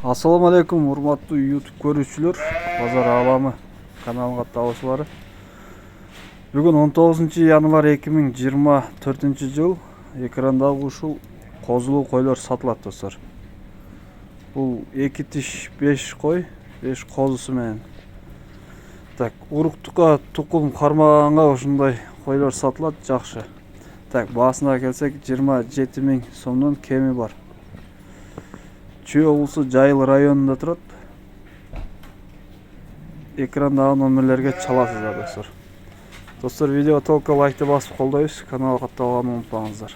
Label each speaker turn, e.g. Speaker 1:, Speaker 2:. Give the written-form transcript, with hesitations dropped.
Speaker 1: Assalamu alaikum урматтуу YouTube көрүүчүлөр, Базар Аламы каналына катталуучулары. Бүгүн 19 январь 2024 жыл. Экрандагы ушул козулуу койлор сатылат, достор. Бул 2 тиш 5 кой, 5 козусу менен. Так, уруктукка тукум кармаганга ушундай койлор сатылат, жакшы. Так, баасына келсек 27 000 сомдон кеми бар. Чүй облусу Жайыл районунда турат. Экрандагы номерлерге чаласыздар, достор. Достор, видео толку лайкты басып колдойбуз, каналга катталганды унутпаңыздар.